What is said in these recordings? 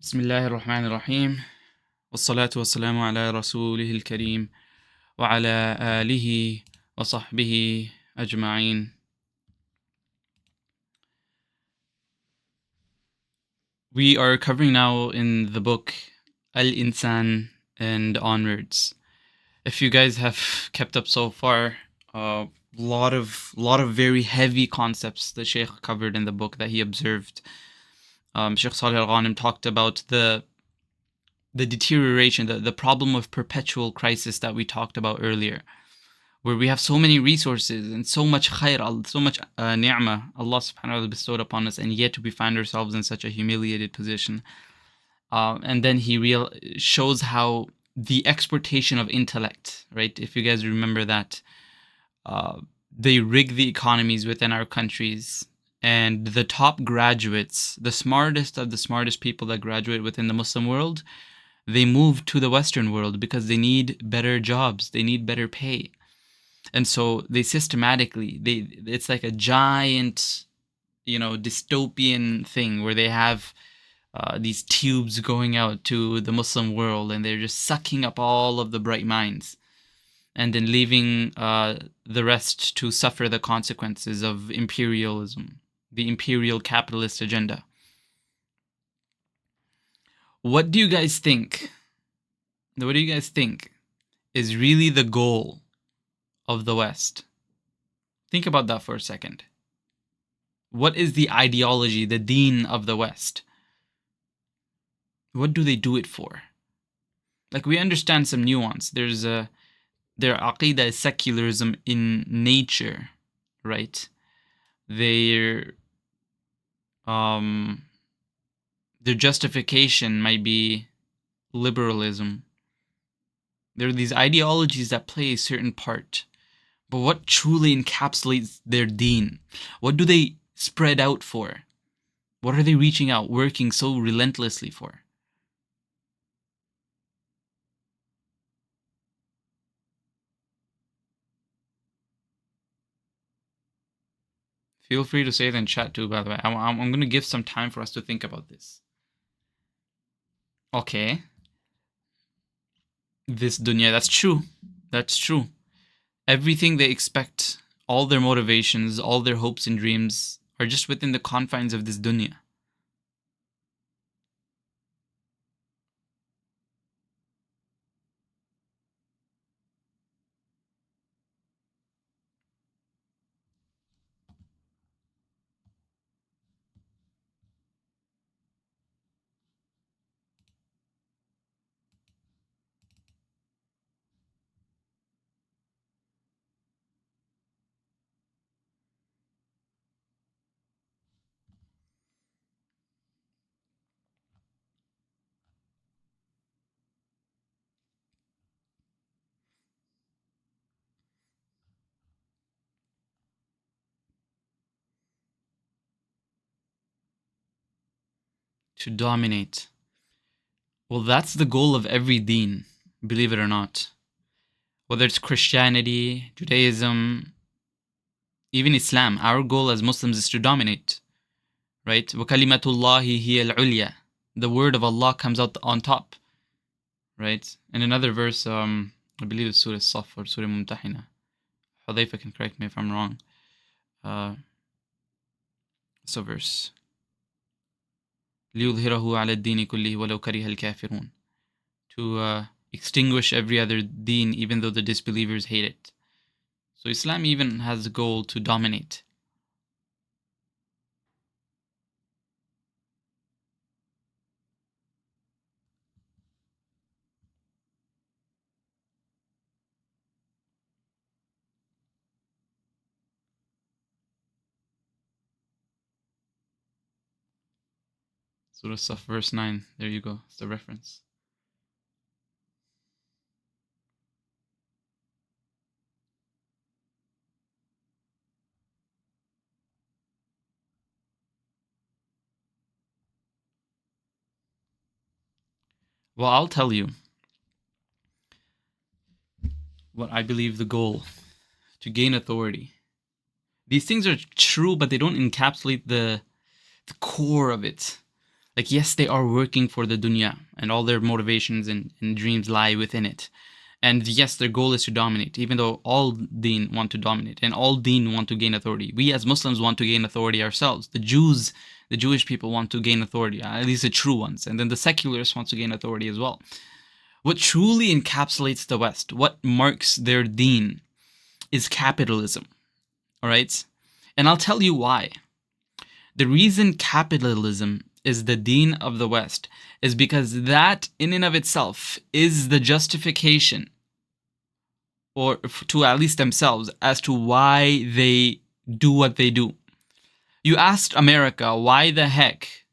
بسم الله الرحمن الرحيم والصلاة والسلام على رسوله الكريم وعلى آله وصحبه أجمعين. We are covering now in the book Al-Insan and onwards. If you guys have kept up so far, a lot of very heavy concepts the Sheikh covered in the book that he observed. Sheikh Salih Al-Ghanim talked about the deterioration, the problem of perpetual crisis that we talked about earlier, where we have so many resources and so much khair, so much ni'mah Allah subhanahu wa ta'ala bestowed upon us, and yet we find ourselves in such a humiliated position. And then he shows how the exportation of intellect, right? If you guys remember that, they rig the economies within our countries, and the top graduates, the smartest of the smartest people that graduate within the Muslim world, they move to the Western world because they need better jobs, they need better pay. And so they systematically, it's like a giant, dystopian thing where they have these tubes going out to the Muslim world, and they're just sucking up all of the bright minds, and then leaving the rest to suffer the consequences of imperialism, the imperial capitalist agenda. What do you guys think? What do you guys think is really the goal of the West? Think about that for a second. What is the ideology, the deen of the West? What do they do it for? Like, we understand some nuance. Their aqidah is secularism in nature, right? Their justification might be liberalism. There are these ideologies that play a certain part. But what truly encapsulates their deen? What do they spread out for? What are they reaching out, working so relentlessly for? Feel free to say it in chat too, by the way. I'm going to give some time for us to think about this. Okay. This dunya, that's true. That's true. Everything they expect, all their motivations, all their hopes and dreams are just within the confines of this dunya. To dominate. Well, that's the goal of every deen, believe it or not. Whether it's Christianity, Judaism, even Islam, our goal as Muslims is to dominate, right? وَكَلِمَةُ اللَّهِ هِيَ الْعُلْيَا. The word of Allah comes out on top, right? In another verse, I believe it's Surah Saf or Surah Mumtahina. Hudayfa can correct me if I'm wrong. So verse. لِيُظْهِرَهُ عَلَى الدِّينِ كُلِّهِ وَلَوْ كَرِهَ الْكَافِرُونَ. To extinguish every other deen, even though the disbelievers hate it. So Islam even has the goal to dominate. Surah Saf, verse 9. There you go. It's the reference. Well, I'll tell you what I believe the goal: to gain authority. These things are true, but they don't encapsulate the core of it. Like, yes, they are working for the dunya, and all their motivations and dreams lie within it. And yes, their goal is to dominate, even though all deen want to dominate and all deen want to gain authority. We as Muslims want to gain authority ourselves. The Jews, the Jewish people want to gain authority, at least the true ones. And then the secularists want to gain authority as well. What truly encapsulates the West, what marks their deen, is capitalism. All right? And I'll tell you why. The reason capitalism is the deen of the West is because that in and of itself is the justification, or to at least themselves, as to why they do what they do. You asked America, why the heck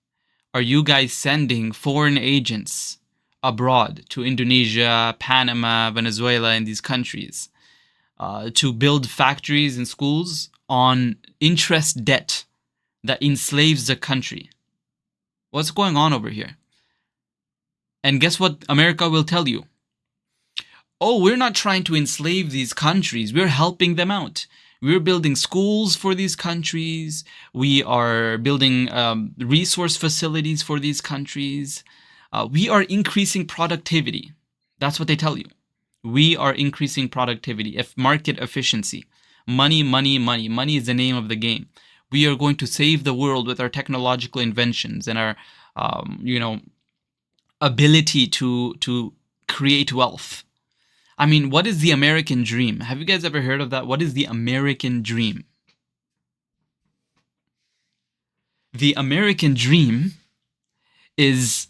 are you guys sending foreign agents abroad to Indonesia, Panama, Venezuela, and these countries to build factories and schools on interest debt that enslaves the country? What's going on over here? And guess what America will tell you? Oh, we're not trying to enslave these countries. We're helping them out. We're building schools for these countries. We are building resource facilities for these countries. We are increasing productivity. That's what they tell you. We are increasing productivity, market efficiency. Money, money, money. Money is the name of the game. We are going to save the world with our technological inventions and our, ability to create wealth. I mean, what is the American dream? Have you guys ever heard of that? What is the American dream? The American dream is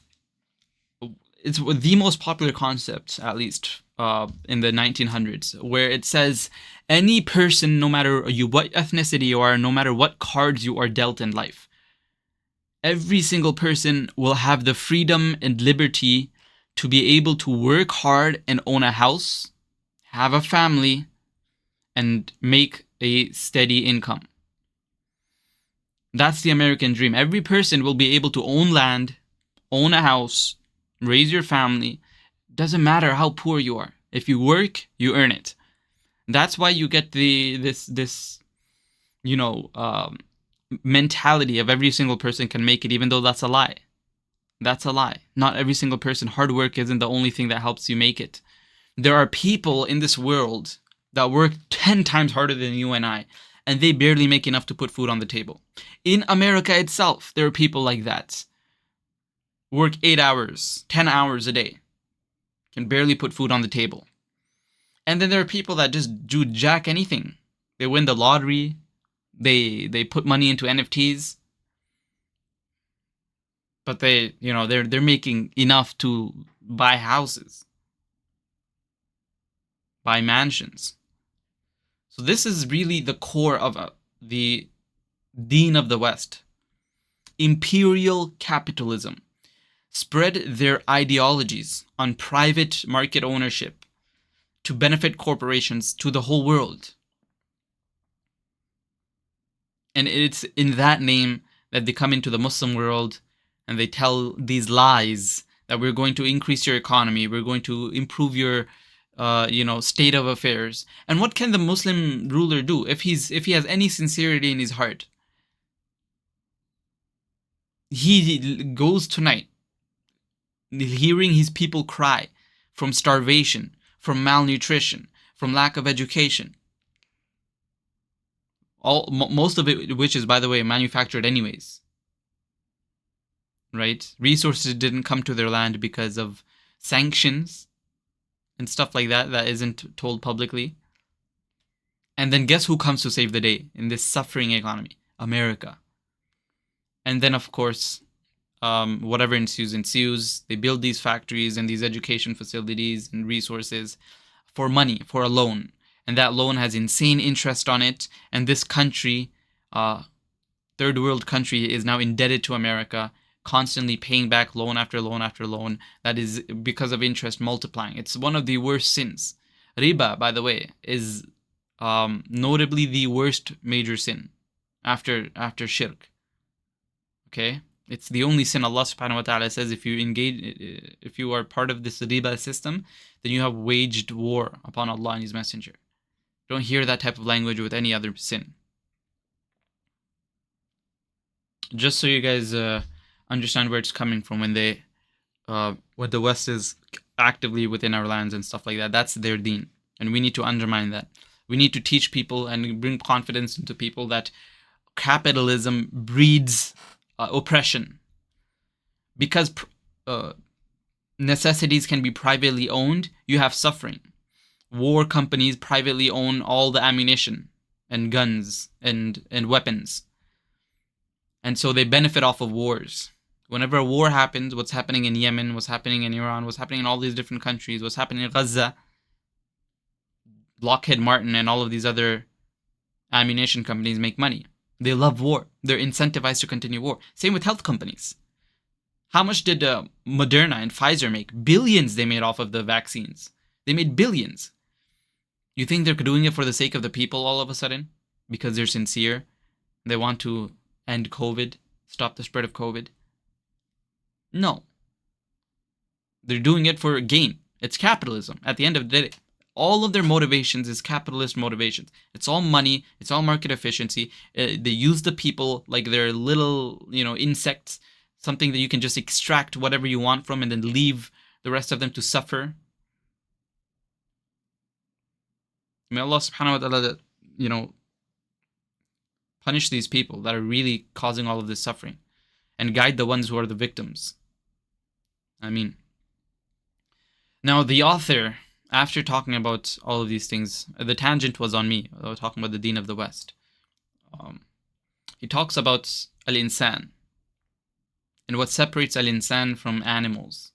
it's the most popular concept, at least in the 1900s, where it says any person, no matter what ethnicity you are, no matter what cards you are dealt in life, every single person will have the freedom and liberty to be able to work hard and own a house, have a family, and make a steady income. That's the American dream. Every person will be able to own land, own a house, raise your family. Doesn't matter how poor you are. If you work, you earn it. That's why you get this mentality of every single person can make it, even though that's a lie. That's a lie. Not every single person. Hard work isn't the only thing that helps you make it. There are people in this world that work 10 times harder than you and I, and they barely make enough to put food on the table. In America itself, there are people like that. Work 8 hours, 10 hours a day, can barely put food on the table. And then there are people that just do jack anything. They win the lottery, they put money into NFTs, but they're making enough to buy houses, buy mansions. So this is really the core of the deen of the West. Imperial capitalism. Spread their ideologies on private market ownership to benefit corporations to the whole world. And it's in that name that they come into the Muslim world and they tell these lies that we're going to increase your economy, we're going to improve your state of affairs. And what can the Muslim ruler do if he has any sincerity in his heart? He goes tonight hearing his people cry from starvation, from malnutrition, from lack of education. Most of it, which is, by the way, manufactured anyways. Right? Resources didn't come to their land because of sanctions and stuff like that isn't told publicly. And then guess who comes to save the day in this suffering economy? America. And then, of course, whatever ensues. They build these factories and these education facilities and resources for money, for a loan. And that loan has insane interest on it. And this country, third world country, is now indebted to America, constantly paying back loan after loan after loan. That is because of interest multiplying. It's one of the worst sins. Riba, by the way, is notably the worst major sin after shirk. Okay? It's the only sin. Allah subhanahu wa ta'ala says if you are part of this riba system, then you have waged war upon Allah and His Messenger. Don't hear that type of language with any other sin. Just so you guys understand where it's coming from when they what the West is actively within our lands and stuff like that. That's their deen, and we need to undermine that. We need to teach people and bring confidence into people that capitalism breeds oppression, because necessities can be privately owned. You have suffering. War companies privately own all the ammunition and guns and weapons, and so they benefit off of wars. Whenever a war happens, what's happening in Yemen, what's happening in Iran, what's happening in all these different countries, what's happening in Gaza, Lockheed Martin and all of these other ammunition companies make money. They love war. They're incentivized to continue war. Same with health companies. How much did Moderna and Pfizer make? Billions they made off of the vaccines. They made billions. You think they're doing it for the sake of the people all of a sudden? Because they're sincere? They want to end COVID, stop the spread of COVID? No. They're doing it for gain. It's capitalism. At the end of the day, all of their motivations is capitalist motivations. It's all money. It's all market efficiency. They use the people like they're little, insects, something that you can just extract whatever you want from and then leave the rest of them to suffer. May Allah subhanahu wa ta'ala, punish these people that are really causing all of this suffering and guide the ones who are the victims. Now the author, after talking about all of these things, the tangent was on me, talking about the deen of the West. He talks about al-insan and what separates al-insan from animals.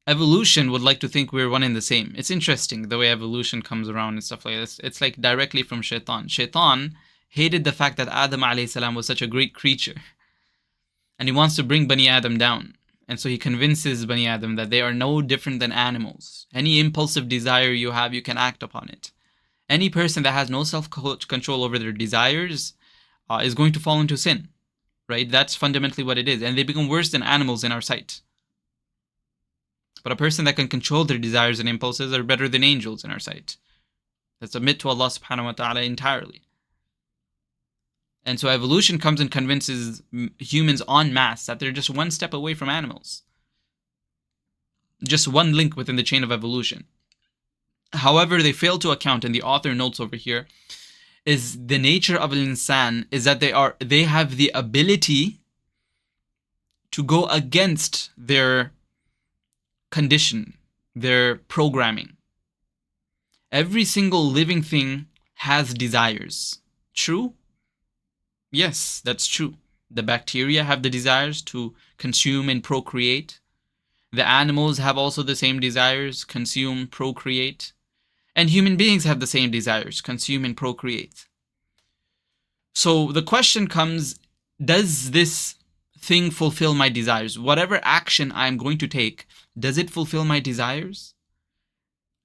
Evolution would like to think we're one and the same. It's interesting the way evolution comes around and stuff like this. It's like directly from Shaitan. Shaitan hated the fact that Adam alayhi salam was such a great creature. And he wants to bring Bani Adam down. And so he convinces Bani Adam that they are no different than animals. Any impulsive desire you have, you can act upon it. Any person that has no self-control over their desires is going to fall into sin. Right? That's fundamentally what it is. And they become worse than animals in our sight. But a person that can control their desires and impulses are better than angels in our sight. That submit to Allah subhanahu wa ta'ala entirely. And so evolution comes and convinces humans en masse that they're just one step away from animals. Just one link within the chain of evolution. However, they fail to account, and the author notes over here, is the nature of al-insan is that they have the ability to go against their condition, their programming. Every single living thing has desires. True? Yes, that's true. The bacteria have the desires to consume and procreate. The animals have also the same desires, consume, procreate. And human beings have the same desires, consume and procreate. So the question comes, does this thing fulfill my desires? Whatever action I'm going to take, does it fulfill my desires?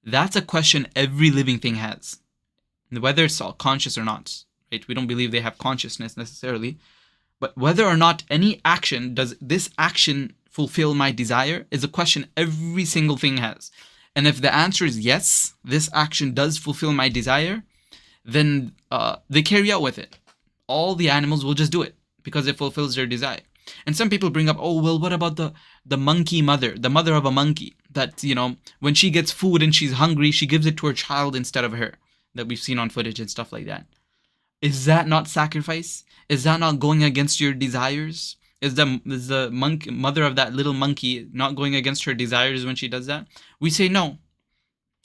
That's a question every living thing has, whether it's conscious or not. Right? We don't believe they have consciousness necessarily, but whether or not any action, does this action fulfill my desire, is a question every single thing has. And if the answer is yes, this action does fulfill my desire, then they carry out with it. All the animals will just do it because it fulfills their desire. And some people bring up, oh, well, what about the monkey mother, the mother of a monkey, that, when she gets food and she's hungry, she gives it to her child instead of her, that we've seen on footage and stuff like that. Is that not sacrifice? Is that not going against your desires? Is the mother of that little monkey not going against her desires when she does that? We say no,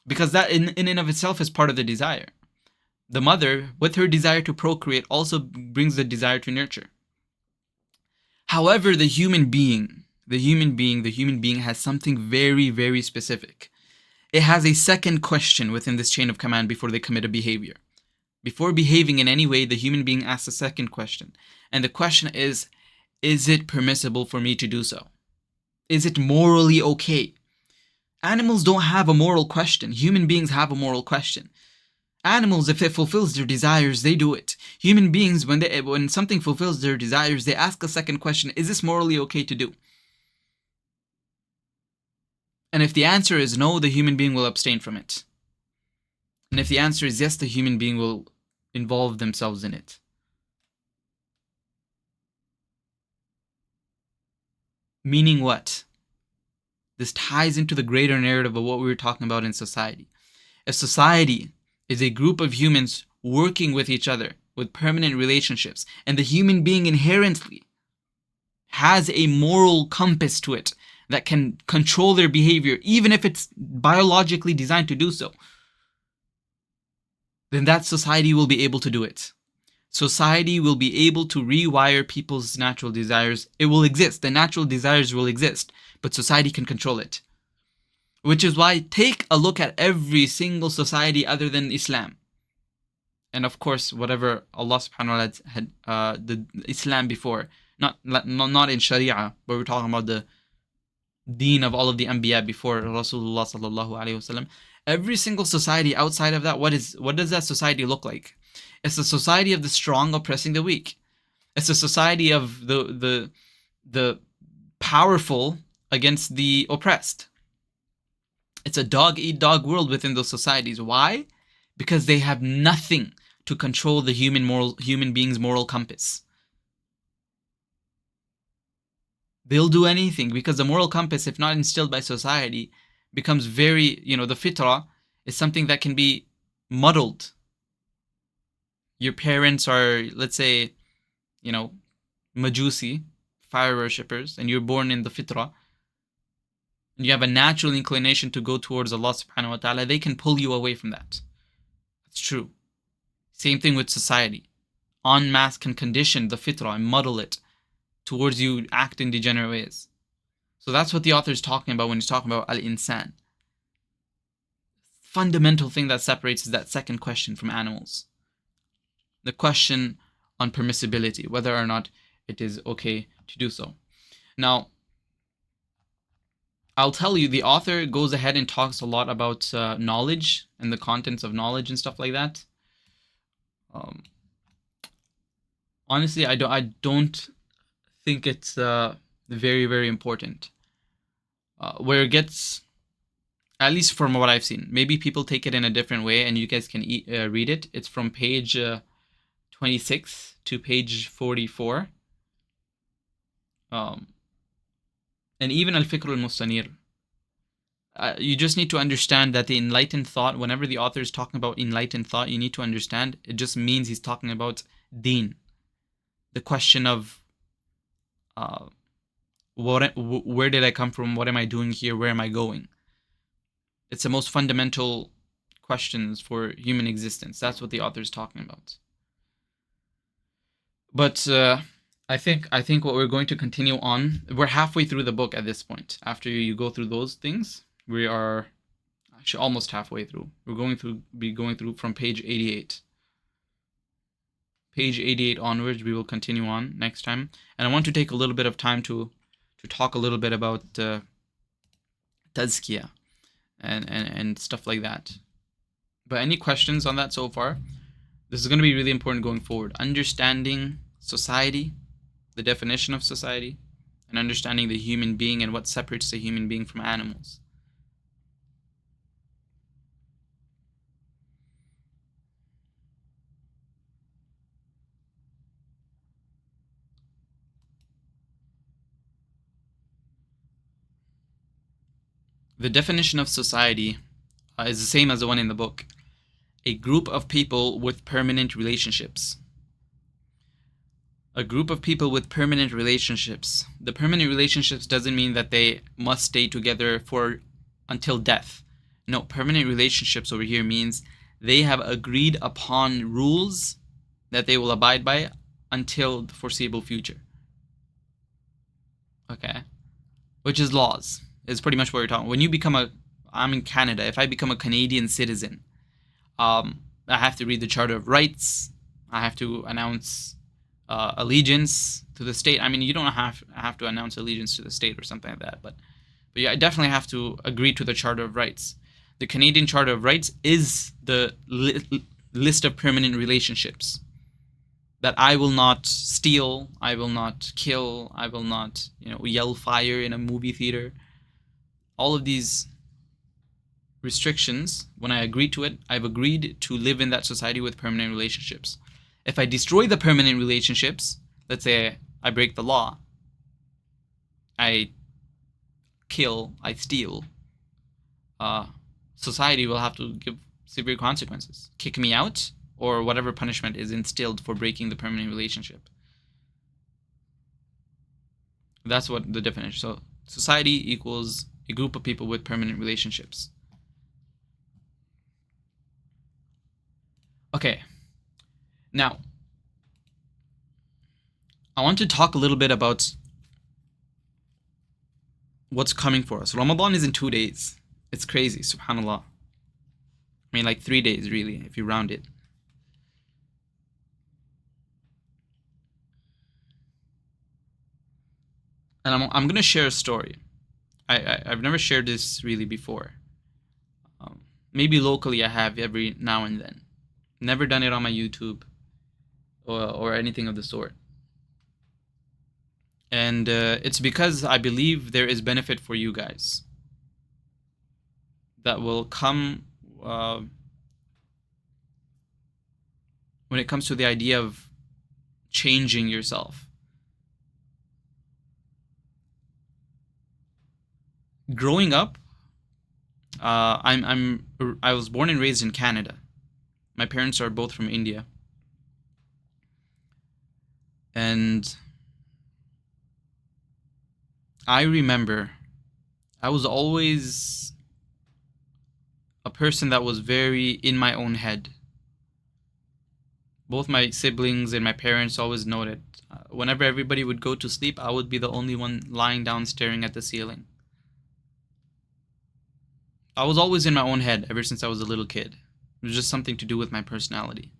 because that in and of itself is part of the desire. The mother, with her desire to procreate, also brings the desire to nurture. However, the human being has something very, very specific. It has a second question within this chain of command before they commit a behavior. Before behaving in any way, the human being asks a second question. And the question is it permissible for me to do so? Is it morally okay? Animals don't have a moral question. Human beings have a moral question. Animals, if it fulfills their desires, they do it. Human beings, when something fulfills their desires, they ask a second question, is this morally okay to do? And if the answer is no, the human being will abstain from it. And if the answer is yes, the human being will involve themselves in it. Meaning what? This ties into the greater narrative of what we were talking about in society. If society is a group of humans working with each other with permanent relationships, and the human being inherently has a moral compass to it that can control their behavior, even if it's biologically designed to do so, then that society will be able to do it. Society will be able to rewire people's natural desires. It will exist. The natural desires will exist, but society can control it. Which is why take a look at every single society other than Islam. And of course, whatever Allah subhanahu wa ta'ala had the Islam before. Not in Sharia, but we're talking about the deen of all of the Anbiya before Rasulullah sallallahu alaihi wasallam. Every single society outside of that, what does that society look like? It's a society of the strong oppressing the weak. It's a society of the powerful against the oppressed. It's a dog-eat-dog world within those societies. Why? Because they have nothing to control the human being's moral compass. They'll do anything because the moral compass, if not instilled by society, becomes very, the fitrah is something that can be muddled. Your parents are, let's say, Majusi, fire worshippers, and you're born in the fitrah, and you have a natural inclination to go towards Allah subhanahu wa ta'ala, they can pull you away from that. That's true. Same thing with society. En masse can condition the fitrah and muddle it towards you act in degenerate ways. So that's what the author is talking about when he's talking about al-insan. Fundamental thing that separates is that second question from animals. The question on permissibility, whether or not it is okay to do so. Now, I'll tell you, the author goes ahead and talks a lot about knowledge and the contents of knowledge and stuff like that. Honestly, I don't think it's very, very important. Where it gets, at least from what I've seen, maybe people take it in a different way, and you guys can read it. It's from page 26 to page 44. And even Al-Fikr al-Mustanir. You just need to understand that the enlightened thought, whenever the author is talking about enlightened thought, you need to understand it just means he's talking about deen. The question of where did I come from? What am I doing here? Where am I going? It's the most fundamental questions for human existence. That's what the author is talking about. But I think what we're going to continue on, we're halfway through the book at this point. After you go through those things, we are actually almost halfway through. We're going through from page 88. Page 88 onwards, we will continue on next time. And I want to take a little bit of time to talk a little bit about tazkiyah and stuff like that. But any questions on that so far? This is going to be really important going forward. Understanding society, the definition of society, and understanding the human being and what separates the human being from animals. The definition of society is the same as the one in the book. A group of people with permanent relationships. A group of people with permanent relationships. The permanent relationships doesn't mean that they must stay together until death. No, permanent relationships over here means they have agreed upon rules that they will abide by until the foreseeable future. Okay? Which is laws. Is pretty much what you're talking. When you become I'm in Canada. If I become a Canadian citizen, I have to read the Charter of Rights. I have to announce allegiance to the state. I mean, you don't have to announce allegiance to the state or something like that, but yeah, I definitely have to agree to the Charter of Rights. The Canadian Charter of Rights is the list of permanent relationships that I will not steal, I will not kill, I will not, yell fire in a movie theater. All of these restrictions, when I agree to it, I've agreed to live in that society with permanent relationships. If I destroy the permanent relationships, let's say I break the law, I kill, I steal, society will have to give severe consequences. Kick me out, or whatever punishment is instilled for breaking the permanent relationship. That's what the definition. So society equals a group of people with permanent relationships. Okay. Now, I want to talk a little bit about what's coming for us. Ramadan is in 2 days. It's crazy, subhanAllah. I mean, like 3 days, really, if you round it. And I'm going to share a story. I've never shared this really before. Maybe locally I have every now and then. Never done it on my YouTube or anything of the sort. And it's because I believe there is benefit for you guys that will come when it comes to the idea of changing yourself. Growing up, I was born and raised in Canada. My parents are both from India. And I remember I was always a person that was very in my own head. Both my siblings and my parents always noted. Whenever everybody would go to sleep, I would be the only one lying down staring at the ceiling. I was always in my own head ever since I was a little kid. It was just something to do with my personality.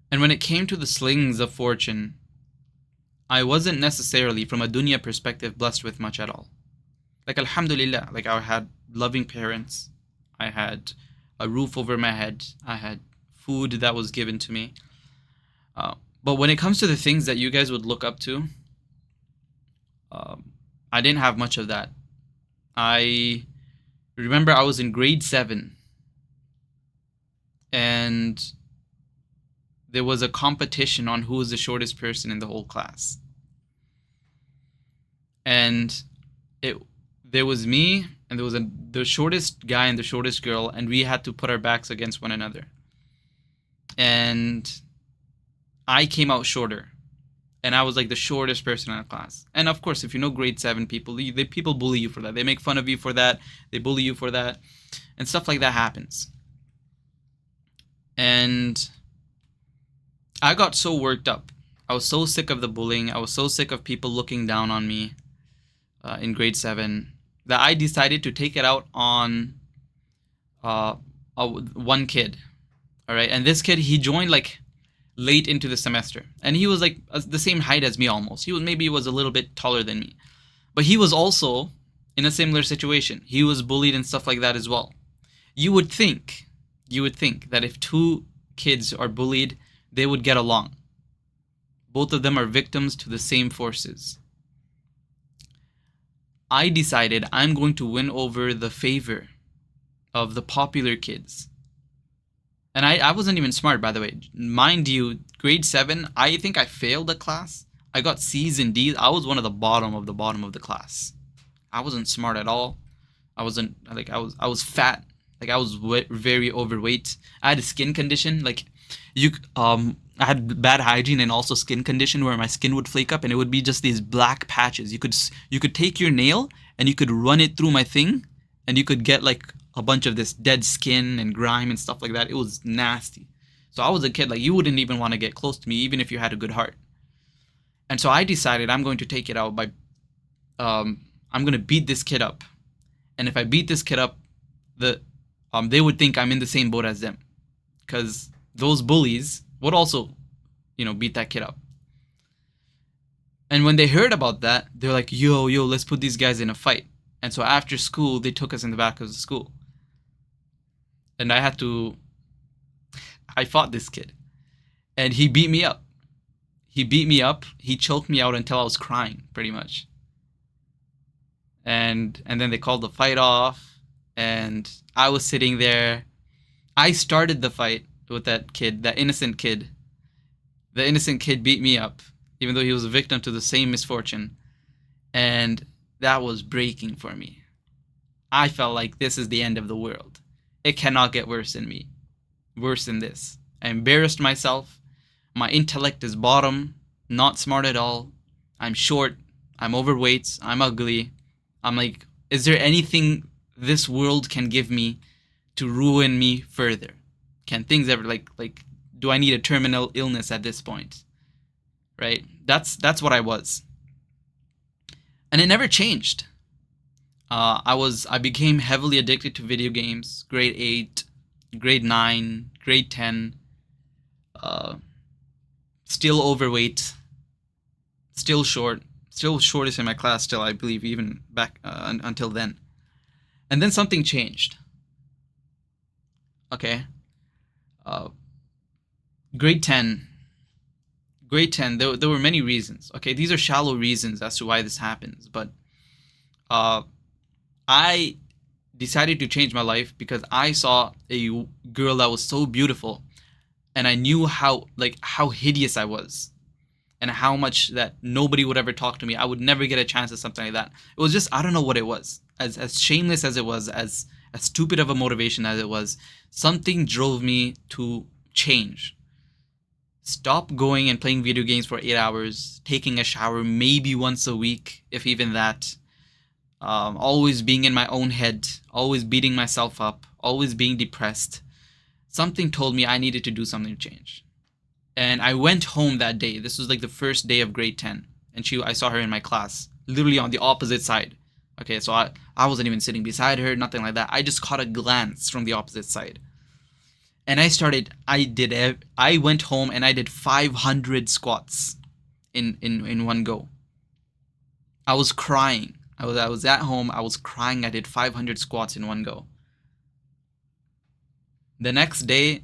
And when it came to the slings of fortune, I wasn't necessarily, from a dunya perspective, blessed with much at all. Like, alhamdulillah, like I had loving parents. I had a roof over my head. I had food that was given to me. But when it comes to the things that you guys would look up to, I didn't have much of that. I remember I was in grade 7 and there was a competition on who was the shortest person in the whole class. And there was me and there was the shortest guy and the shortest girl, and we had to put our backs against one another. And I came out shorter. And I was like the shortest person in the class. And of course, if you know grade 7 people, people bully you for that. They make fun of you for that. They bully you for that. And stuff like that happens. And I got so worked up. I was so sick of the bullying. I was so sick of people looking down on me in grade 7 that I decided to take it out on one kid. All right. And this kid, he joined like late into the semester, and he was like the same height as me almost. He was a little bit taller than me, but he was also in a similar situation. He was bullied and stuff like that as well. You would think that if two kids are bullied, they would get along. Both of them are victims to the same forces. I decided I'm going to win over the favor of the popular kids. And I wasn't even smart, by the way. Mind you, grade 7, I think I failed a class. I got C's and D's. I was one of the bottom of the class. I wasn't smart at all. I wasn't, like, I was fat. Like, I was very overweight. I had a skin condition. Like, I had bad hygiene and also skin condition where my skin would flake up and it would be just these black patches. You could take your nail and you could run it through my thing and you could get like a bunch of this dead skin and grime and stuff like that. It was nasty. So I was a kid, like, you wouldn't even want to get close to me even if you had a good heart. And so I decided I'm going to take it out by I'm going to beat this kid up. And if I beat this kid up, they would think I'm in the same boat as them, because those bullies would also, beat that kid up. And when they heard about that, they're like, yo, let's put these guys in a fight. And so after school, they took us in the back of the school. And I fought this kid. And he beat me up. He choked me out until I was crying, pretty much. And then they called the fight off. And I was sitting there. I started the fight with that kid, that innocent kid. The innocent kid beat me up, even though he was a victim to the same misfortune. And that was breaking for me. I felt like this is the end of the world. It cannot get worse than this. I embarrassed myself. My intellect is bottom, not smart at all. I'm short, I'm overweight, I'm ugly. I'm like, is there anything this world can give me to ruin me further? Can things ever like do I need a terminal illness at this point? Right? That's what I was. And it never changed. I became heavily addicted to video games. Grade 8, grade 9, grade 10. Uh, Still overweight, still shortest in my class. Still, I believe, even back until then. And then something changed. Okay, uh, grade 10. Grade 10. There were many reasons. Okay, these are shallow reasons as to why this happens, but uh, I decided to change my life because I saw a girl that was so beautiful, and I knew how hideous I was, and how much that nobody would ever talk to me. I would never get a chance at something like that. It was just, I don't know what it was. As shameless as it was, as stupid of a motivation as it was, something drove me to change. Stop going and playing video games for 8 hours, taking a shower maybe once a week, if even that. Always being in my own head, always beating myself up, always being depressed. Something told me I needed to do something to change. And I went home that day. This was like the first day of grade 10. And I saw her in my class, literally on the opposite side. Okay, so I wasn't even sitting beside her, nothing like that. I just caught a glance from the opposite side. And I went home and I did 500 squats in one go. I was crying. I was at home, I was crying. I did 500 squats in one go. The next day,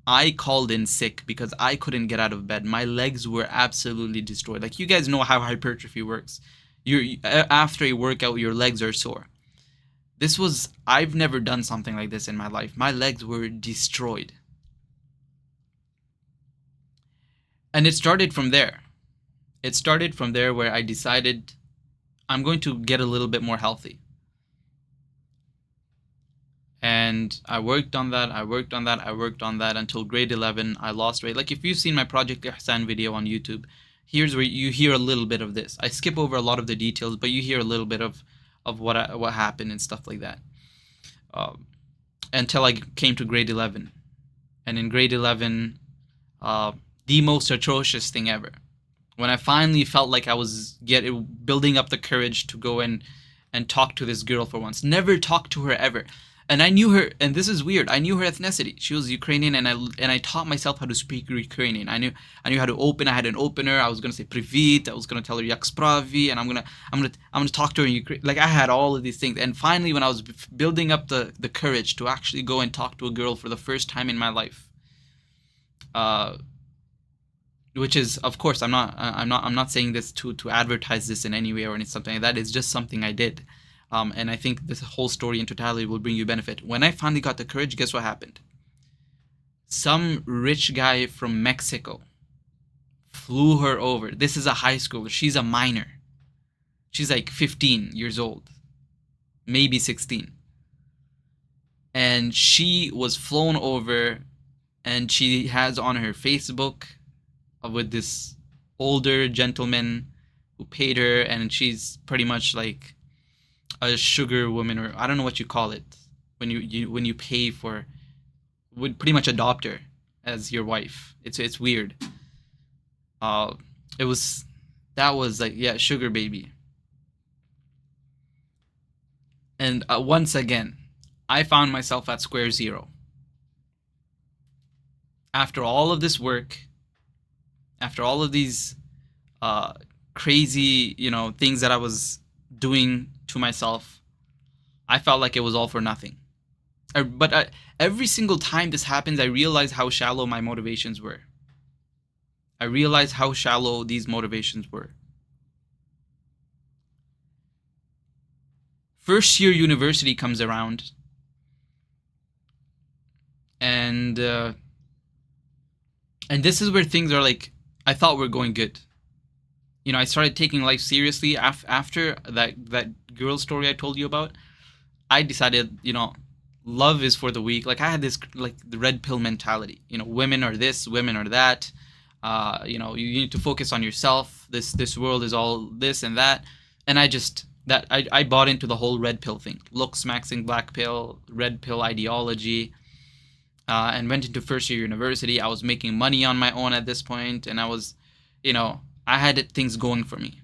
I called in sick because I couldn't get out of bed. My legs were absolutely destroyed. Like, you guys know how hypertrophy works. After a workout, your legs are sore. I've never done something like this in my life. My legs were destroyed. And it started from there. It started from there where I decided I'm going to get a little bit more healthy. And I worked on that, I worked on that, I worked on that until grade 11. I lost weight. Like, if you've seen my Project Ihsan video on YouTube, here's where you hear a little bit of this. I skip over a lot of the details, but you hear a little bit of what happened and stuff like that. Until I came to grade 11. And in grade 11, the most atrocious thing ever. When I finally felt like I was building up the courage to go and talk to this girl for once. Never talked to her ever. And I knew her, and this is weird. I knew her ethnicity. She was Ukrainian, and I taught myself how to speak Ukrainian. I knew how to open. I had an opener. I was gonna say "Привіт." I was gonna tell her "Як справи," and I'm gonna talk to her in Ukrainian. Like, I had all of these things. And finally, when I was building up the courage to actually go and talk to a girl for the first time in my life, which is, of course, I'm not saying this to advertise this in any way or something like that. It's just something I did. And I think this whole story in totality will bring you benefit. When I finally got the courage, guess what happened? Some rich guy from Mexico flew her over. This is a high schooler. She's a minor. She's like 15 years old, maybe 16. And she was flown over, and she has on her Facebook with this older gentleman who paid her, and she's pretty much like a sugar woman, or I don't know what you call it when you pay for, would pretty much adopt her as your wife. It's weird. It was that was like, yeah, sugar baby. And once again, I found myself at square zero. After all of this work, after all of these crazy, things that I was doing to myself, I felt like it was all for nothing. But every single time this happens, I realize how shallow my motivations were. I realize how shallow these motivations were. First year university comes around, and this is where things are like, I thought we're going good. I started taking life seriously after that girl story I told you about. I decided, love is for the weak. Like, I had this, like, the red pill mentality. Women are this, women are that. You need to focus on yourself. This world is all this and that. And I bought into the whole red pill thing. Looks maxing, black pill, red pill ideology. And went into first year university. I was making money on my own at this point, and I had things going for me.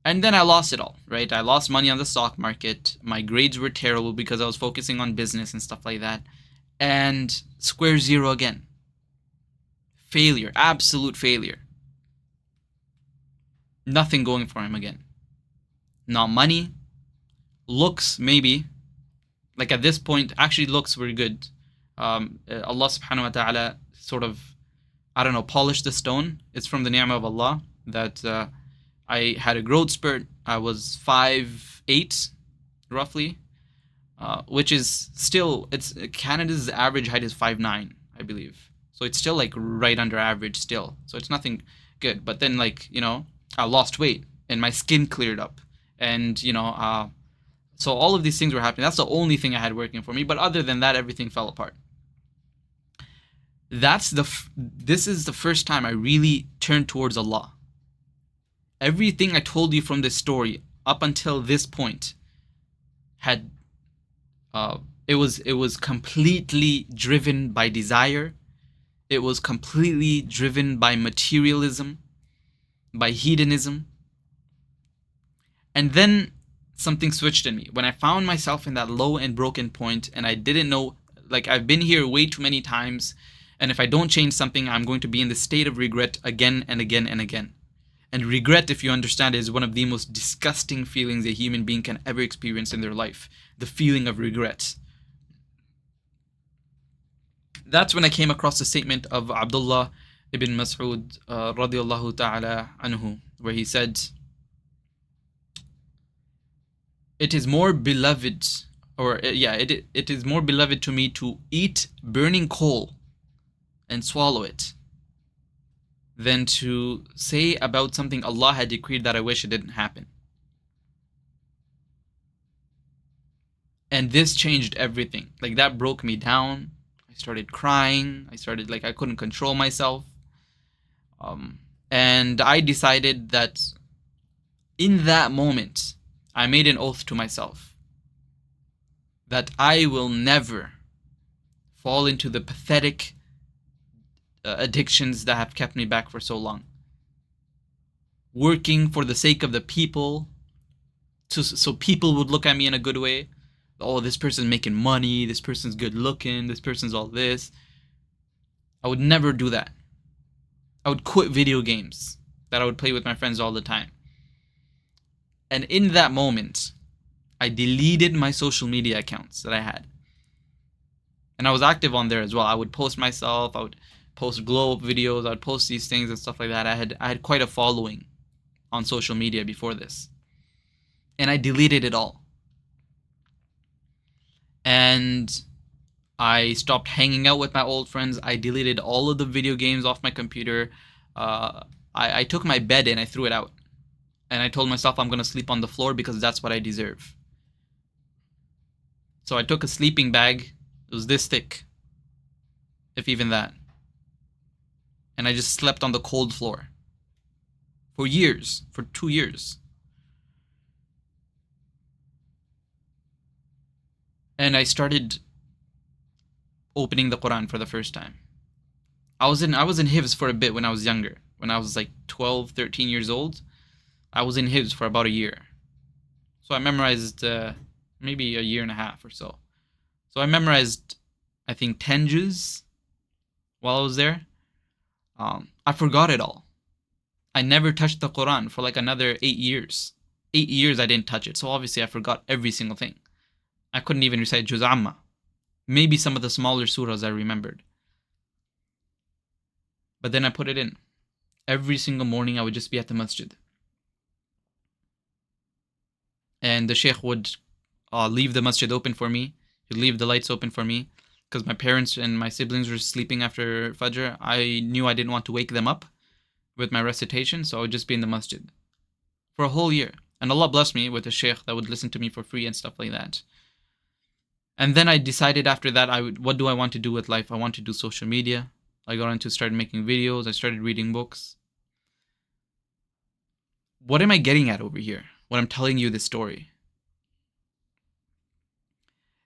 And then I lost it all, right? I lost money on the stock market. My grades were terrible because I was focusing on business and stuff like that. And square zero again. Failure, absolute failure. Nothing going for him again. Not money. Looks, maybe. Like, at this point, actually looks were good. Allah subhanahu wa ta'ala sort of, I don't know, polished the stone. It's from the ni'mah of Allah that I had a growth spurt. I was 5'8", roughly, which is still, Canada's average height is 5'9", I believe. So it's still, like, right under average still. So it's nothing good. But then, like, I lost weight and my skin cleared up. And, so all of these things were happening. That's the only thing I had working for me. But other than that, everything fell apart. This is the first time I really turned towards Allah. Everything I told you from this story up until this point had it was completely driven by desire. It was completely driven by materialism, by hedonism. And then something switched in me when I found myself in that low and broken point, and I didn't know, like, I've been here way too many times, and if I don't change something, I'm going to be in the state of regret again and again and again. And regret, if you understand, is one of the most disgusting feelings a human being can ever experience in their life. The feeling of regret. That's when I came across the statement of Abdullah ibn Mas'ud radiallahu ta'ala anhu, where he said, it is more beloved, it is more beloved to me to eat burning coal and swallow it than to say about something Allah had decreed that I wish it didn't happen. And this changed everything. Like, that broke me down. I started crying. I couldn't control myself. And I decided that in that moment, I made an oath to myself that I will never fall into the pathetic addictions that have kept me back for so long. Working for the sake of the people, so people would look at me in a good way. Oh, this person's making money, this person's good looking, this person's all this. I would never do that. I would quit video games that I would play with my friends all the time. And in that moment, I deleted my social media accounts that I had. And I was active on there as well. I would post myself, I would post glow up videos, I would post these things and stuff like that. I had quite a following on social media before this. And I deleted it all. And I stopped hanging out with my old friends. I deleted all of the video games off my computer. I took my bed and I threw it out. And I told myself I'm going to sleep on the floor because that's what I deserve. So I took a sleeping bag. It was this thick, if even that. And I just slept on the cold floor. For years. For 2 years. And I started opening the Quran for the first time. I was in Hifz for a bit when I was younger. When I was like 12, 13 years old, I was in Hifz for about a year. So I memorized maybe a year and a half or so. So I memorized, I think, 10 juz while I was there. I forgot it all. I never touched the Quran for like another 8 years. 8 years I didn't touch it. So obviously I forgot every single thing. I couldn't even recite Juz Amma. Maybe some of the smaller surahs I remembered. But then I put it in. Every single morning I would just be at the masjid. And the sheikh would leave the masjid open for me. He'd leave the lights open for me. Because my parents and my siblings were sleeping after Fajr. I knew I didn't want to wake them up with my recitation, so I would just be in the masjid for a whole year. And Allah blessed me with a sheikh that would listen to me for free and stuff like that. And then I decided after that, what do I want to do with life? I want to do social media. I got into started making videos. I started reading books. What am I getting at over here when I'm telling you this story?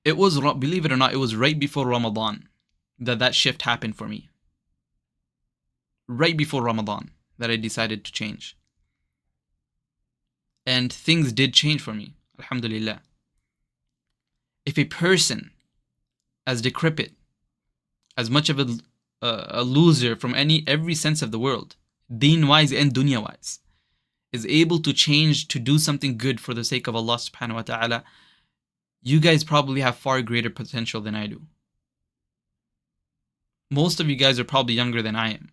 It was, believe it or not, it was right before Ramadan that shift happened for me. Right before Ramadan that I decided to change. And things did change for me, alhamdulillah. If a person as decrepit, as much of a loser from every sense of the world, deen-wise and dunya-wise, is able to change to do something good for the sake of Allah subhanahu wa ta'ala, you guys probably have far greater potential than I do. Most of you guys are probably younger than I am.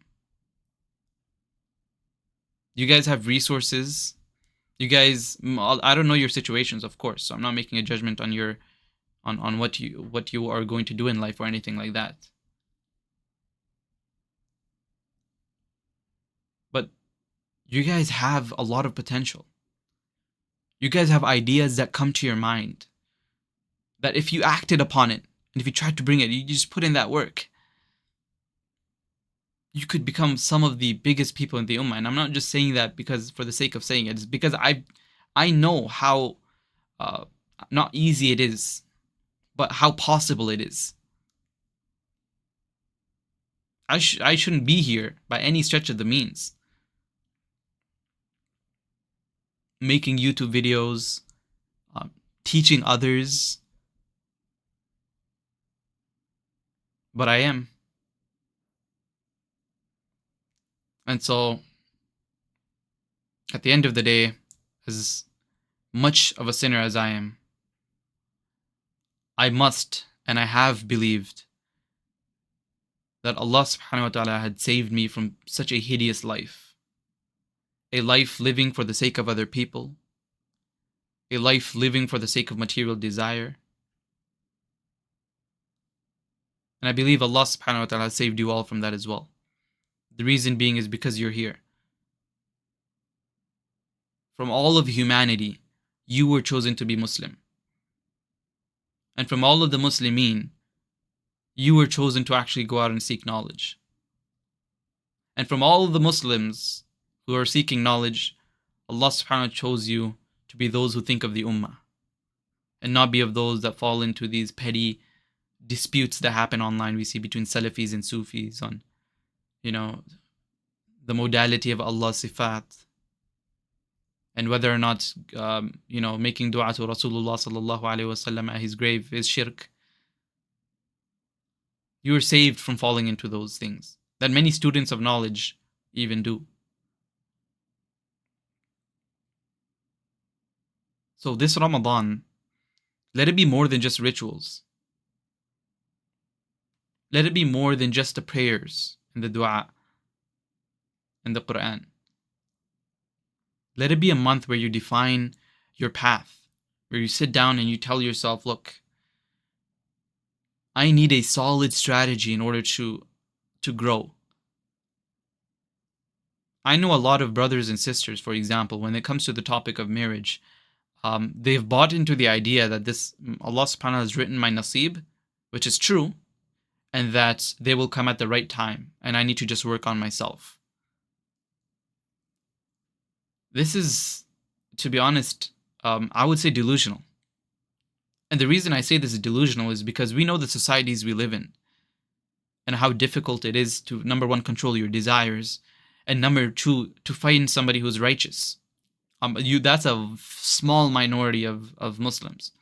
You guys have resources. You guys, I don't know your situations, of course, so I'm not making a judgment on your on what you are going to do in life or anything like that. But you guys have a lot of potential. You guys have ideas that come to your mind that if you acted upon it, and if you tried to bring it, you just put in that work, you could become some of the biggest people in the ummah. And I'm not just saying that because for the sake of saying it. It's because I know how not easy it is, but how possible it is. I shouldn't be here by any stretch of the means, making YouTube videos, teaching others, but I am. And so, at the end of the day, as much of a sinner as I am, I must and I have believed that Allah subhanahu wa ta'ala had saved me from such a hideous life. A life living for the sake of other people. A life living for the sake of material desire. And I believe Allah subhanahu wa ta'ala has saved you all from that as well. The reason being is because you're here. From all of humanity, you were chosen to be Muslim. And from all of the Muslimin, you were chosen to actually go out and seek knowledge. And from all of the Muslims who are seeking knowledge, Allah subhanahu wa ta'ala chose you to be those who think of the ummah and not be of those that fall into these petty disputes that happen online. We see between Salafis and Sufis on, the modality of Allah's sifat and whether or not, making dua to Rasulullah sallallahu alaihi wasallam at his grave is shirk. You are saved from falling into those things that many students of knowledge even do. So this Ramadan, let it be more than just rituals. Let it be more than just the prayers and the dua and the Quran. Let it be a month where you define your path, where you sit down and you tell yourself, look, I need a solid strategy in order to grow. I know a lot of brothers and sisters, for example, when it comes to the topic of marriage, they've bought into the idea that this Allah subhanahu wa ta'ala has written my nasib, which is true, and that they will come at the right time, and I need to just work on myself. This is, to be honest, I would say delusional. And the reason I say this is delusional is because we know the societies we live in and how difficult it is to, number one, control your desires, and number two, to find somebody who's righteous. That's a small minority of Muslims,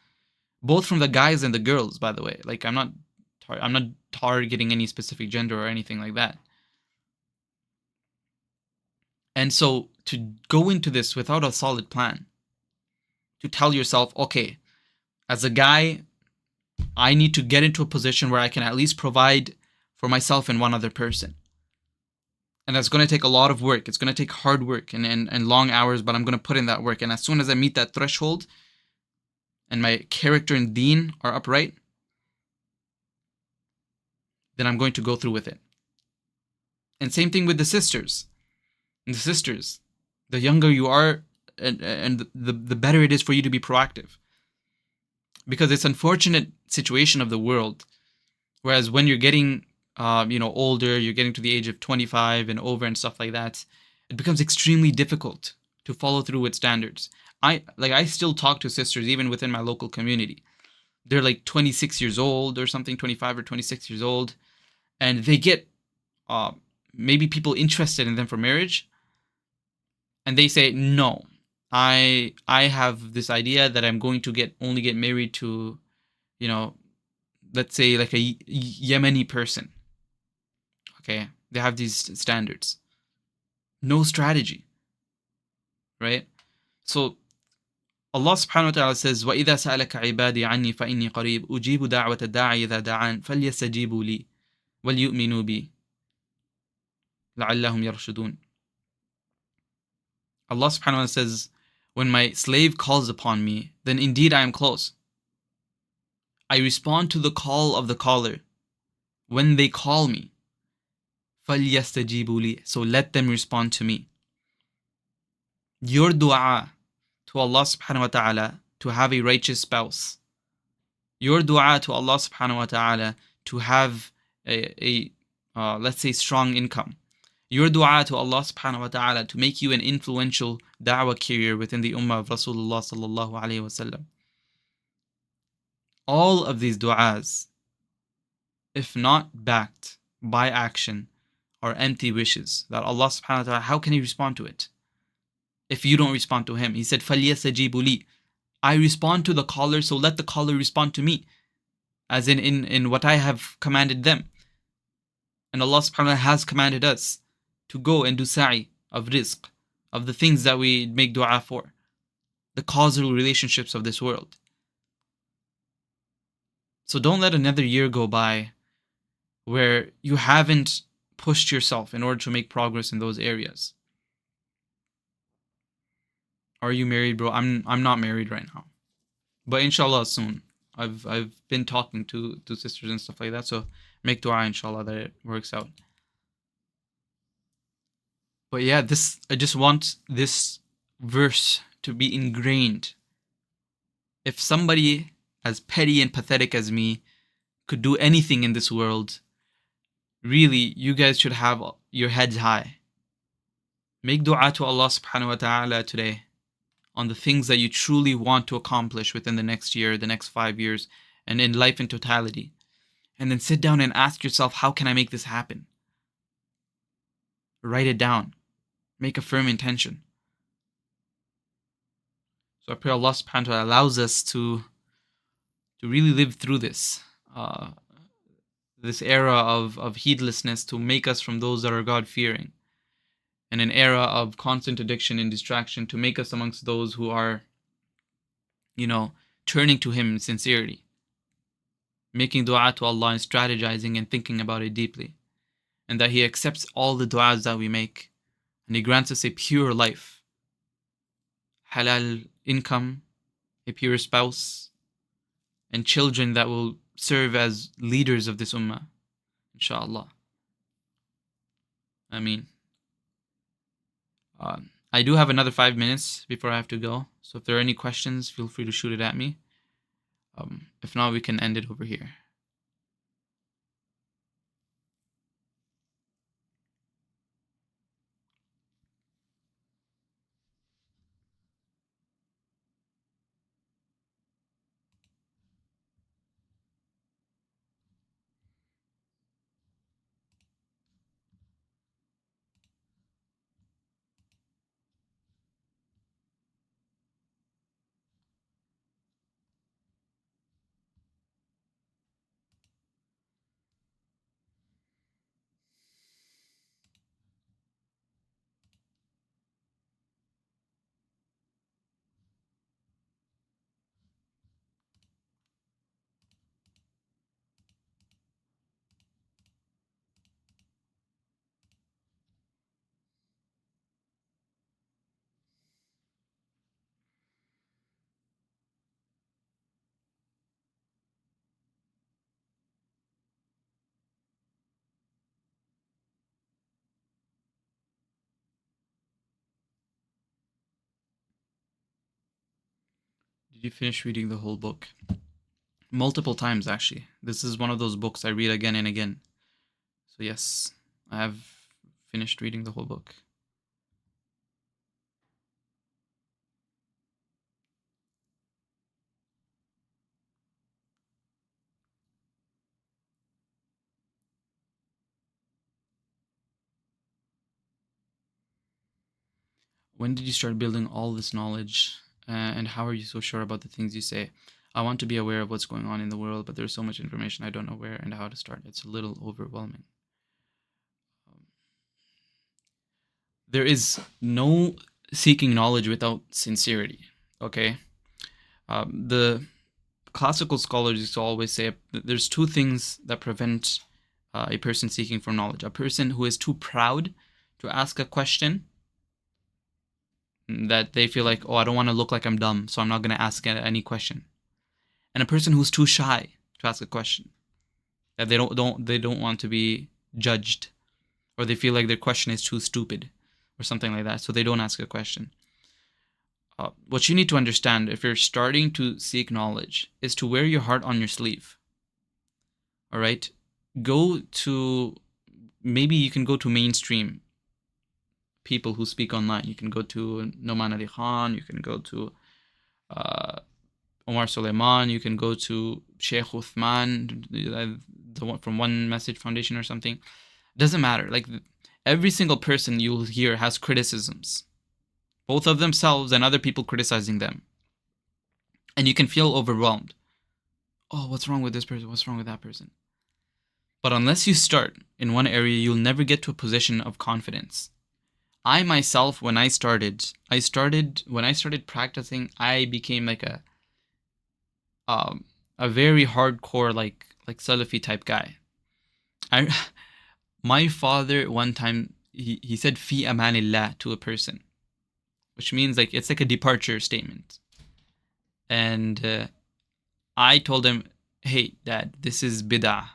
both from the guys and the girls, by the way. Like, I'm not targeting any specific gender or anything like that. And so to go into this without a solid plan, to tell yourself, okay, as a guy, I need to get into a position where I can at least provide for myself and one other person. And that's going to take a lot of work. It's going to take hard work and long hours, but I'm going to put in that work. And as soon as I meet that threshold and my character and deen are upright, then I'm going to go through with it. And same thing with the sisters. And the sisters, the younger you are, and the better it is for you to be proactive. Because it's unfortunate situation of the world. Whereas when you're getting, older, you're getting to the age of 25 and over and stuff like that, it becomes extremely difficult to follow through with standards. I still talk to sisters even within my local community. They're like 26 years old or something, 25 or 26 years old, and they get uh, maybe people interested in them for marriage, and they say no. I have this idea that I'm going to get married to, you know, let's say like a Yemeni person. Okay, they have these standards. No strategy, right? So Allah subhanahu wa ta'ala says, وَإِذَا سَأَلَكَ عِبَادِي عَنِّي فَإِنِّي قَرِيبٌ أُجِيبُ دَعْوَةَ الدَّاعِ إِذَا دَعَانِ فَلْيَسْتَجِيبُوا لِي وَلْيُؤْمِنُوا بِي لَعَلَّهُمْ يَرْشُدُونَ. Allah subhanahu wa ta'ala says, when my slave calls upon me, then indeed I am close. I respond to the call of the caller when they call me. فَلْيَسْتَجِيبُوا لِي. So let them respond to me. Your dua to Allah subhanahu wa ta'ala to have a righteous spouse. Your dua to Allah subhanahu wa ta'ala to have a let's say, strong income. Your dua to Allah subhanahu wa ta'ala to make you an influential da'wah carrier within the ummah of Rasulullah sallallahu alayhi wa sallam. All of these du'as, if not backed by action, are empty wishes that Allah subhanahu wa ta'ala, how can He respond to it? If you don't respond to Him, He said, فَلْيَسْتَجِيبُوا لِي. I respond to the caller, so let the caller respond to me. As in what I have commanded them. And Allah subhanahu wa ta'ala has commanded us to go and do sa'i of rizq, of the things that we make dua for, the causal relationships of this world. So don't let another year go by where you haven't pushed yourself in order to make progress in those areas. Are you married, bro? I'm not married right now, but inshallah soon. I've been talking to sisters and stuff like that, so make dua inshallah that it works out. But yeah, I just want this verse to be ingrained. If somebody as petty and pathetic as me could do anything in this world, really, you guys should have your heads high. Make dua to Allah subhanahu wa ta'ala today on the things that you truly want to accomplish within the next year, the next 5 years, and in life in totality. And then sit down and ask yourself, how can I make this happen? Write it down. Make a firm intention. So I pray Allah subhanahu wa ta'ala allows us to really live through this era of heedlessness, to make us from those that are God-fearing, and an era of constant addiction and distraction to make us amongst those who are, turning to Him in sincerity, making dua to Allah and strategizing and thinking about it deeply, and that He accepts all the du'as that we make, and He grants us a pure life, halal income, a pure spouse, and children that will serve as leaders of this ummah, inshallah. Ameen. I do have another 5 minutes before I have to go, so if there are any questions, feel free to shoot it at me. If not, we can end it over here. Did you finish reading the whole book? Multiple times, actually. This is one of those books I read again and again. So yes, I have finished reading the whole book. When did you start building all this knowledge? And how are you so sure about the things you say? I want to be aware of what's going on in the world, but there's so much information I don't know where and how to start. It's a little overwhelming. There is no seeking knowledge without sincerity. Okay? The classical scholars used to always say that there's two things that prevent a person seeking for knowledge. A person who is too proud to ask a question, that they feel like, oh, I don't want to look like I'm dumb, so I'm not going to ask any question. And a person who's too shy to ask a question, that they don't want to be judged, or they feel like their question is too stupid or something like that, so they don't ask a question. What you need to understand if you're starting to seek knowledge is to wear your heart on your sleeve. All right? Maybe you can go to mainstream people who speak online. You can go to Noman Ali Khan, you can go to Omar Suleiman, you can go to Sheikh Uthman, the one from One Message Foundation or something. Doesn't matter. Like, every single person you'll hear has criticisms, both of themselves and other people criticizing them. And you can feel overwhelmed. Oh, what's wrong with this person? What's wrong with that person? But unless you start in one area, you'll never get to a position of confidence. I myself, when I started practicing, I became like a very hardcore like Salafi type guy. My father one time he said fi amanillah to a person, which means like it's like a departure statement. And I told him, hey dad, this is bid'ah.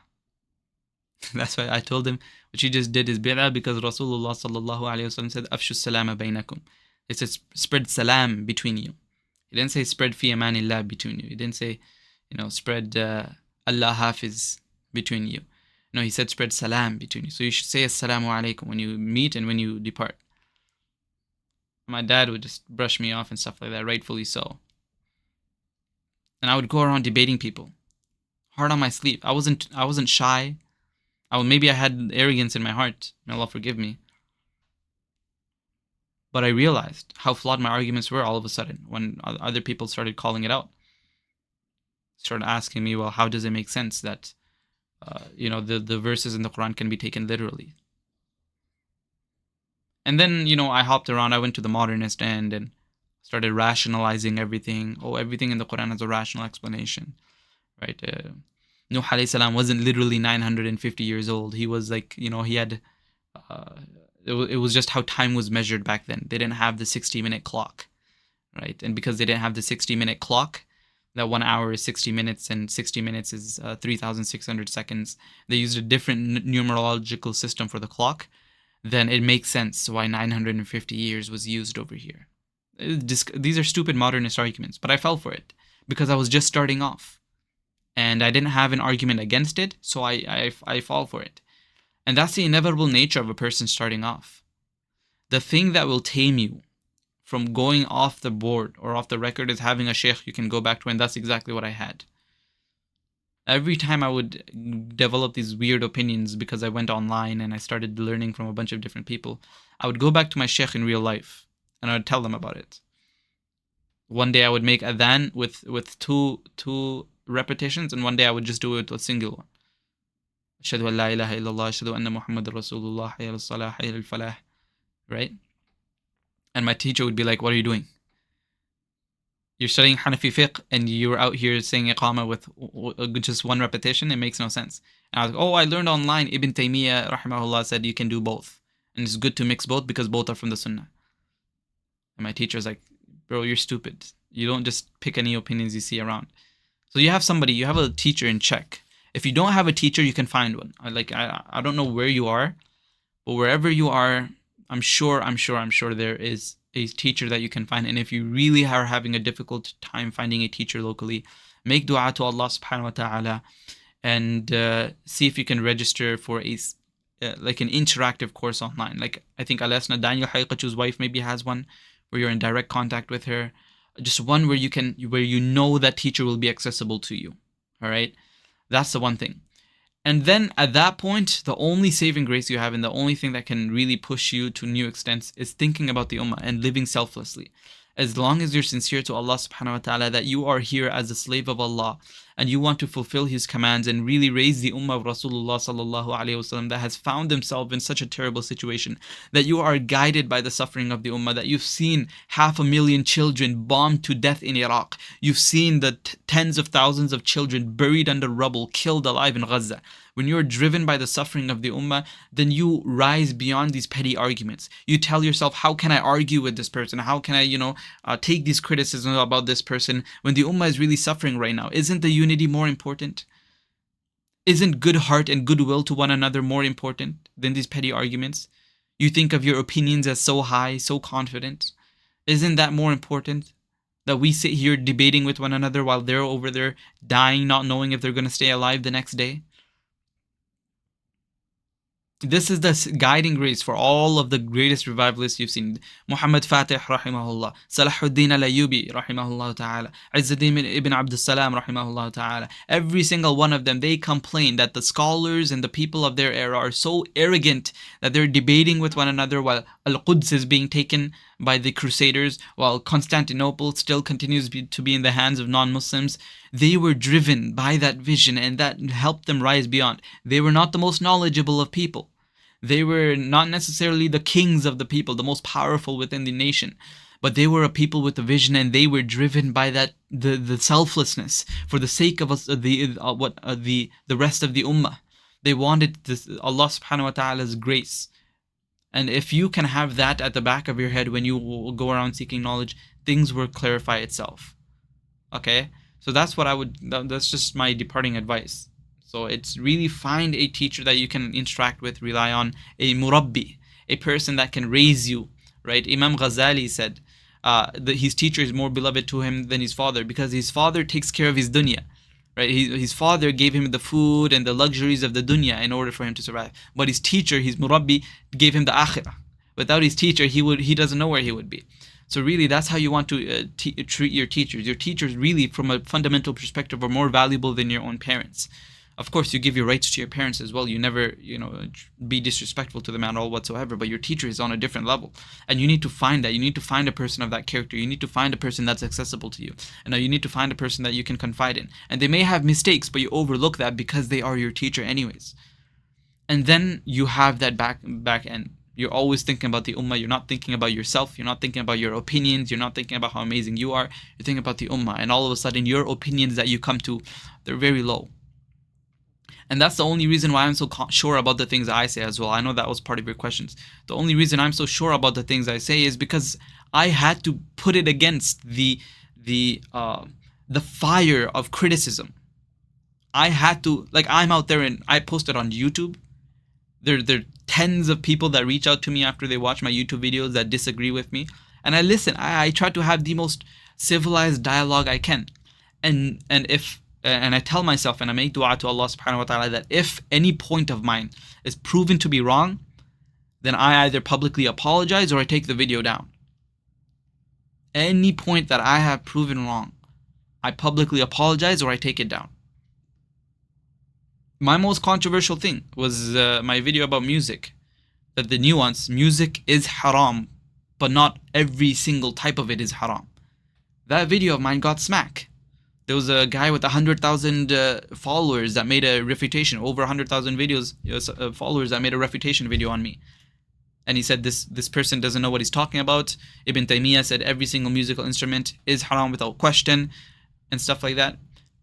That's why I told him what you just did is bid'ah, because Rasulullah sallallahu alaihi wasallam said afshu salama bainakum. It says spread salam between you. He didn't say spread fi amanillah between you. He didn't say, spread Allah hafiz between you. No, he said spread salam between you. So you should say assalamu alaikum when you meet and when you depart. My dad would just brush me off and stuff like that, rightfully so. And I would go around debating people, heart on my sleeve. I wasn't shy. Maybe I had arrogance in my heart. May Allah forgive me. But I realized how flawed my arguments were all of a sudden when other people started calling it out. Started asking me, well, how does it make sense that the verses in the Quran can be taken literally? And then, I hopped around. I went to the modernist end and started rationalizing everything. Oh, everything in the Quran has a rational explanation, right? Nuh alayhi salam wasn't literally 950 years old. He was like, he had, it was just how time was measured back then. They didn't have the 60-minute clock, right? And because they didn't have the 60-minute clock, that 1 hour is 60 minutes and 60 minutes is 3,600 seconds. They used a different numerological system for the clock. Then it makes sense why 950 years was used over here. These are stupid modernist arguments, but I fell for it because I was just starting off. And I didn't have an argument against it, so I fall for it. And that's the inevitable nature of a person starting off. The thing that will tame you from going off the board or off the record is having a sheikh you can go back to, and that's exactly what I had. Every time I would develop these weird opinions because I went online and I started learning from a bunch of different people, I would go back to my sheikh in real life and I would tell them about it. One day I would make adhan with two repetitions, and one day I would just do it with a single one. Ashhadu an la ilaha illallah, ashhadu anna Muhammadur Rasulullah, hayya al-salah, hayya al-falah, right? And my teacher would be like, what are you doing? You're studying Hanafi fiqh and you're out here saying iqamah with just one repetition. It makes no sense. And I was like, I learned online. Ibn Taymiyyah rahimahullah said you can do both. And it's good to mix both because both are from the sunnah. And my teacher's like, bro, you're stupid. You don't just pick any opinions you see around. So you have a teacher in check. If you don't have a teacher, you can find one. I don't know where you are, but wherever you are, I'm sure there is a teacher that you can find. And if you really are having a difficult time finding a teacher locally, make dua to Allah subhanahu wa ta'ala, and see if you can register for like an interactive course online. Like I think Alasna Daniel Haikachu's wife maybe has one where you're in direct contact with her. Just one where you know that teacher will be accessible to you. All right, that's the one thing. And then at that point, the only saving grace you have and the only thing that can really push you to new extents is thinking about the ummah and living selflessly. As long as you're sincere to Allah subhanahu wa ta'ala that you are here as a slave of Allah and you want to fulfill His commands and really raise the ummah of Rasulullah sallallahu alayhi wasallam that has found themselves in such a terrible situation, that you are guided by the suffering of the ummah, that you've seen 500,000 children bombed to death in Iraq, you've seen the tens of thousands of children buried under rubble, killed alive in Gaza. When you're driven by the suffering of the ummah, then you rise beyond these petty arguments. You tell yourself, how can I argue with this person? How can I, take these criticisms about this person when the ummah is really suffering right now? Isn't the unity more important? Isn't good heart and goodwill to one another more important than these petty arguments? You think of your opinions as so high, so confident. Isn't that more important? That we sit here debating with one another while they're over there dying, not knowing if they're going to stay alive the next day? This is the guiding grace for all of the greatest revivalists you've seen. Muhammad Fatih rahimahullah, Salahuddin al-Ayyubi rahimahullah ta'ala, Izzuddin ibn Abdul Salam rahimahullah ta'ala. Every single one of them, they complain that the scholars and the people of their era are so arrogant that they're debating with one another while Al-Quds is being taken by the Crusaders, while Constantinople still continues to be in the hands of non-Muslims. They were driven by that vision and that helped them rise beyond. They were not the most knowledgeable of people. They were not necessarily the kings of the people, the most powerful within the nation, but they were a people with a vision, and they were driven by that the selflessness for the sake of us, the rest of the ummah. They wanted this, Allah subhanahu wa ta'ala's grace. And if you can have that at the back of your head when you go around seeking knowledge, things will clarify itself. Okay? So that's just my departing advice. So it's really find a teacher that you can interact with, rely on, a murabbi, a person that can raise you, right? Imam Ghazali said his teacher is more beloved to him than his father because his father takes care of his dunya, right? His father gave him the food and the luxuries of the dunya in order for him to survive. But his teacher, his murabbi, gave him the akhirah. Without his teacher, he doesn't know where he would be. So really, that's how you want to treat your teachers. Your teachers really, from a fundamental perspective, are more valuable than your own parents. Of course, you give your rights to your parents as well. You never, be disrespectful to them at all whatsoever. But your teacher is on a different level. And you need to find that. You need to find a person of that character. You need to find a person that's accessible to you. And you need to find a person that you can confide in. And they may have mistakes, but you overlook that because they are your teacher anyways. And then you have that back end. You're always thinking about the ummah. You're not thinking about yourself. You're not thinking about your opinions. You're not thinking about how amazing you are. You're thinking about the ummah. And all of a sudden, your opinions that you come to, they're very low. And that's the only reason why I'm so sure about the things I say as well. I know that was part of your questions. The only reason I'm so sure about the things I say is because I had to put it against the fire of criticism. I had to, I'm out there and I posted on YouTube. There are tens of people that reach out to me after they watch my YouTube videos that disagree with me. And I listen. I try to have the most civilized dialogue I can. And I tell myself and I make dua to Allah subhanahu wa ta'ala that if any point of mine is proven to be wrong, then I either publicly apologize or I take the video down. Any point that I have proven wrong, I publicly apologize or I take it down. My most controversial thing was my video about music. That the nuance, music is haram, but not every single type of it is haram. That video of mine got smack. There was a guy with 100,000 followers that made a refutation, over 100,000 followers that made a refutation video on me. And he said this person doesn't know what he's talking about. Ibn Taymiyyah said every single musical instrument is haram without question and stuff like that.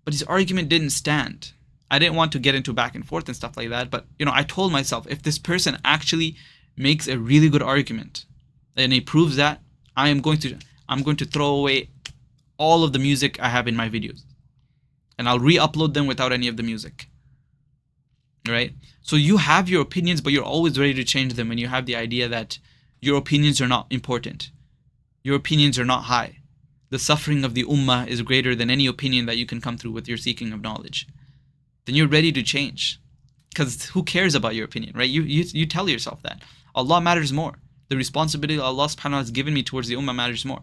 But his argument didn't stand. I didn't want to get into back and forth and stuff like that. But, I told myself, if this person actually makes a really good argument and he proves that, I'm going to throw away all of the music I have in my videos. And I'll re-upload them without any of the music. Right? So you have your opinions, but you're always ready to change them when you have the idea that your opinions are not important. Your opinions are not high. The suffering of the ummah is greater than any opinion that you can come through with your seeking of knowledge. Then you're ready to change. Because who cares about your opinion, right? You tell yourself that. Allah matters more. The responsibility Allah subhanahu wa ta'ala has given me towards the ummah matters more.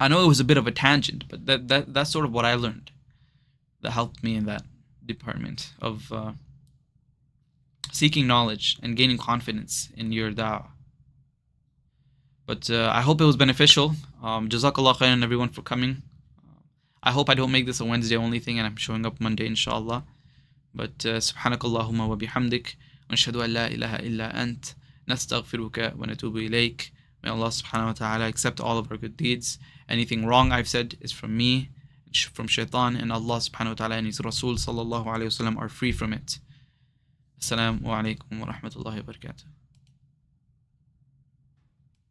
I know it was a bit of a tangent, but that's sort of what I learned that helped me in that department of seeking knowledge and gaining confidence in your da'wah. But I hope it was beneficial. Jazakallah khairan everyone for coming. I hope I don't make this a Wednesday only thing and I'm showing up Monday inshallah. But subhanakallahumma wa bihamdik wa nashhadu an la ilaha illa ant nastaghfiruka wa natubu ilayk. May Allah subhanahu wa ta'ala accept all of our good deeds. Anything wrong I've said is from me, from shaitan, and Allah subhanahu wa ta'ala and His Rasul sallallahu alayhi wa sallam are free from it. Assalamu alaikum wa rahmatullahi wa barakatuh.